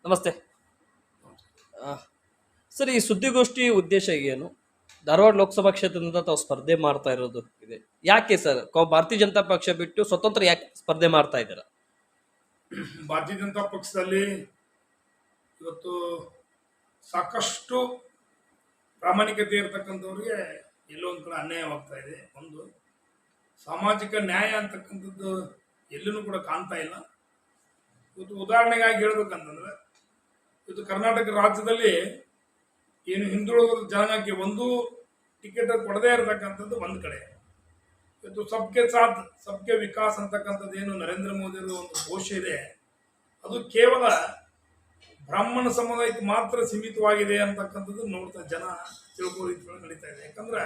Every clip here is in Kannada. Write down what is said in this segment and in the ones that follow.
ನಮಸ್ತೆ. ಆ, ಸರ್, ಈ ಸುದ್ದಿಗೋಷ್ಠಿ ಉದ್ದೇಶ ಏನು? ಧಾರವಾಡ ಲೋಕಸಭಾ ಕ್ಷೇತ್ರದಿಂದ ತಾವು ಸ್ಪರ್ಧೆ ಮಾಡ್ತಾ ಇರೋದು ಇದೆ. ಯಾಕೆ ಸರ್ ಭಾರತೀಯ ಜನತಾ ಪಕ್ಷ ಬಿಟ್ಟು ಸ್ವತಂತ್ರ ಯಾಕೆ ಸ್ಪರ್ಧೆ ಮಾಡ್ತಾ ಇದ್ದೀರಾ? ಭಾರತೀಯ ಜನತಾ ಪಕ್ಷದಲ್ಲಿ ಇವತ್ತು ಸಾಕಷ್ಟು ಪ್ರಾಮಾಣಿಕತೆ ಇರತಕ್ಕಂಥವ್ರಿಗೆ ಎಲ್ಲೋ ಒಂದು ಕಡೆ ಅನ್ಯಾಯವಾಗ್ತಾ ಇದೆ. ಒಂದು ಸಾಮಾಜಿಕ ನ್ಯಾಯ ಅಂತಕ್ಕಂಥದ್ದು ಎಲ್ಲೂ ಕೂಡ ಕಾಣ್ತಾ ಇಲ್ಲ. ಇವತ್ತು ಉದಾಹರಣೆಗಾಗಿ ಹೇಳ್ಬೇಕಂತಂದ್ರೆ, ಇವತ್ತು ಕರ್ನಾಟಕ ರಾಜ್ಯದಲ್ಲಿ ಏನು ಹಿಂದುಳಿದ ಜನಾಂಗಕ್ಕೆ ಒಂದು ಟಿಕೆಟ್ ಕೊಡದೇ ಇರತಕ್ಕಂಥದ್ದು ಒಂದು ಕಡೆ. ಇವತ್ತು ಸಬ್ಕೆ ಸಾಥ್ ಸಬ್ಕೆ ವಿಕಾಸ್ ಅಂತಕ್ಕಂಥದ್ದು ಏನು ನರೇಂದ್ರ ಮೋದಿ ಒಂದು ಘೋಷ ಇದೆ, ಅದು ಕೇವಲ ಬ್ರಾಹ್ಮಣ ಸಮುದಾಯಕ್ಕೆ ಮಾತ್ರ ಸೀಮಿತವಾಗಿದೆ ಅಂತಕ್ಕಂಥದ್ದು ನೋಡ್ತಾ ಜನ ತಿಳ್ಕೋ ರೀತಿಯಲ್ಲಿ ನಡೀತಾ ಇದೆ. ಯಾಕಂದ್ರೆ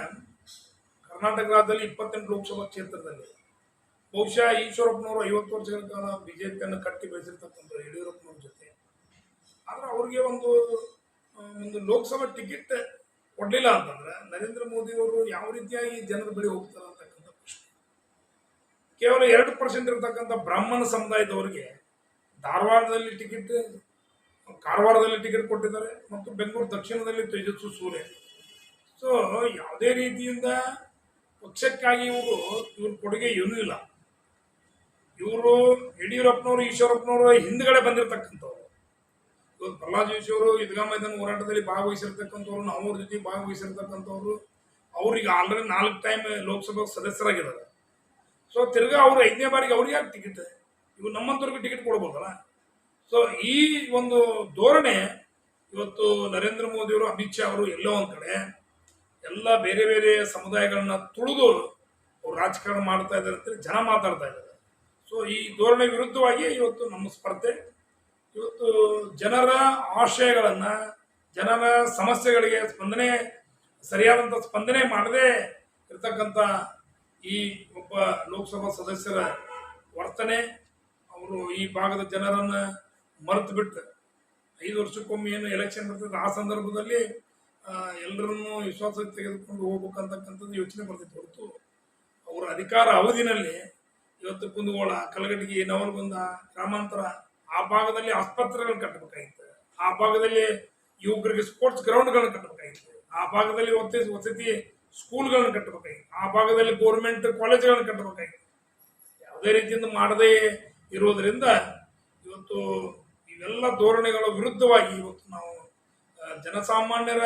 ಕರ್ನಾಟಕ ರಾಜ್ಯದಲ್ಲಿ 28 ಲೋಕಸಭಾ ಕ್ಷೇತ್ರದಲ್ಲಿ ಬಹುಶಃ ಈಶ್ವರಪ್ಪನವರು 50 ವರ್ಷಗಳ ಕಾಲ ಬಿಜೆಪಿಯನ್ನು ಕಟ್ಟಿ ಬೆಳೆಸಿರ್ತಕ್ಕಂಥ ಯಡಿಯೂರಪ್ಪನವ್ರ ಜೊತೆ, ಆದ್ರೆ ಅವ್ರಿಗೆ ಒಂದು ಲೋಕಸಭಾ ಟಿಕೆಟ್ ಕೊಡ್ಲಿಲ್ಲ ಅಂತಂದ್ರೆ ನರೇಂದ್ರ ಮೋದಿ ಅವರು ಯಾವ ರೀತಿಯಾಗಿ ಜನರ ಬಳಿ ಹೋಗ್ತಾರೆ ಅಂತಕ್ಕಂಥ ಪ್ರಶ್ನೆ. ಕೇವಲ 2% ಇರತಕ್ಕಂಥ ಬ್ರಾಹ್ಮಣ ಸಮುದಾಯದವರಿಗೆ ಧಾರವಾಡದಲ್ಲಿ ಟಿಕೆಟ್, ಕಾರವಾರದಲ್ಲಿ ಟಿಕೆಟ್ ಕೊಟ್ಟಿದ್ದಾರೆ ಮತ್ತು ಬೆಂಗಳೂರು ದಕ್ಷಿಣದಲ್ಲಿ ತೇಜಸ್ವಿ ಸೂರ್ಯ. ಸೊ ಯಾವುದೇ ರೀತಿಯಿಂದ ಪಕ್ಷಕ್ಕಾಗಿ ಇವ್ರ ಕೊಡುಗೆ ಏನೂ ಇಲ್ಲ. ಇವರು ಯಡಿಯೂರಪ್ಪನವರು ಈಶ್ವರಪ್ಪನವರು ಹಿಂದ್ಗಡೆ ಬಂದಿರತಕ್ಕಂಥವ್ರು. ಇವತ್ತು ಪ್ರಹ್ಲಾದ್ ಜೋಶಿ ಅವರು ಈದ್ಗಾ ಮೈದಾನ ಹೋರಾಟದಲ್ಲಿ ಭಾಗವಹಿಸಿರ್ತಕ್ಕಂಥವ್ರು, ನಾವು ಅವ್ರ ಜೊತೆ ಭಾಗವಹಿಸಿರ್ತಕ್ಕಂಥವ್ರು. ಅವ್ರಿಗೆ ಆಲ್ರೆಡಿ 4 ಟೈಮ್ ಲೋಕಸಭಾ ಸದಸ್ಯರಾಗಿದ್ದಾರೆ. ಸೊ ತಿರ್ಗಾ ಅವರು 5ನೇ ಬಾರಿಗೆ ಅವ್ರಿಗೆ ಯಾಕೆ ಟಿಕೆಟ್? ಇವು ನಮ್ಮಂತವ್ರಿಗೆ ಟಿಕೆಟ್ ಕೊಡ್ಬೋದಲ್ಲ. ಸೊ ಈ ಒಂದು ಧೋರಣೆ ಇವತ್ತು ನರೇಂದ್ರ ಮೋದಿ ಅವರು, ಅಮಿತ್ ಶಾ ಅವರು ಎಲ್ಲೋ ಒಂದ್ ಕಡೆ ಎಲ್ಲ ಬೇರೆ ಬೇರೆ ಸಮುದಾಯಗಳನ್ನ ತುಳಿದು ಅವ್ರು ರಾಜಕಾರಣ ಮಾಡ್ತಾ ಇದ್ದಾರೆ ಅಂತ ಜನ ಮಾತಾಡ್ತಾ ಇದ್ದಾರೆ. ಸೊ ಈ ಧೋರಣೆ ವಿರುದ್ಧವಾಗಿ ಇವತ್ತು ನಮ್ಮ ಸ್ಪರ್ಧೆ. ಇವತ್ತು ಜನರ ಆಶಯಗಳನ್ನ, ಜನರ ಸಮಸ್ಯೆಗಳಿಗೆ ಸರಿಯಾದಂಥ ಸ್ಪಂದನೆ ಮಾಡದೆ ಇರ್ತಕ್ಕಂಥ ಈ ಒಬ್ಬ ಲೋಕಸಭಾ ಸದಸ್ಯರ ವರ್ತನೆ, ಅವರು ಈ ಭಾಗದ ಜನರನ್ನ ಮರೆತು ಬಿಟ್ಟು 5 ವರ್ಷಕ್ಕೊಮ್ಮೆ ಏನು ಎಲೆಕ್ಷನ್ ಬರ್ತದೆ ಆ ಸಂದರ್ಭದಲ್ಲಿ ಎಲ್ಲರನ್ನು ವಿಶ್ವಾಸಕ್ಕೆ ತೆಗೆದುಕೊಂಡು ಹೋಗ್ಬೇಕಂತಕ್ಕಂಥದ್ದು ಯೋಚನೆ ಬರ್ತಿತ್ತು ಹೊರತು ಅವರ ಅಧಿಕಾರ ಅವಧಿನಲ್ಲಿ ಇವತ್ತು ಕುಂದಗೋಳ, ಕಲಗಟಗಿ, ನವಲಗುಂದ, ಗ್ರಾಮಾಂತರ ಆ ಭಾಗದಲ್ಲಿ ಆಸ್ಪತ್ರೆಗಳನ್ನ ಕಟ್ಟಬೇಕಾಗಿತ್ತು. ಆ ಭಾಗದಲ್ಲಿ ಯುವಕರಿಗೆ ಸ್ಪೋರ್ಟ್ಸ್ ಗ್ರೌಂಡ್ಗಳನ್ನ ಕಟ್ಟಬೇಕಾಗಿತ್ತು. ಆ ಭಾಗದಲ್ಲಿ ವಸತಿ ಸ್ಕೂಲ್ಗಳನ್ನ ಕಟ್ಟಬೇಕಾಗಿತ್ತು. ಆ ಭಾಗದಲ್ಲಿ ಗೌರ್ಮೆಂಟ್ ಕಾಲೇಜ್ಗಳನ್ನ ಕಟ್ಟಬೇಕಾಗಿತ್ತು. ಯಾವುದೇ ರೀತಿಯಿಂದ ಮಾಡದೇ ಇರೋದರಿಂದ ಇವತ್ತು ಇವೆಲ್ಲ ಧೋರಣೆಗಳ ವಿರುದ್ಧವಾಗಿ ಇವತ್ತು ನಾವು ಜನಸಾಮಾನ್ಯರ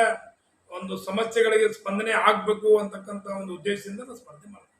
ಒಂದು ಸಮಸ್ಯೆಗಳಿಗೆ ಸ್ಪಂದನೆ ಆಗಬೇಕು ಅಂತಕ್ಕಂಥ ಒಂದು ಉದ್ದೇಶದಿಂದ ನಾವು ಸ್ಪರ್ಧೆ ಮಾಡ್ತೀವಿ.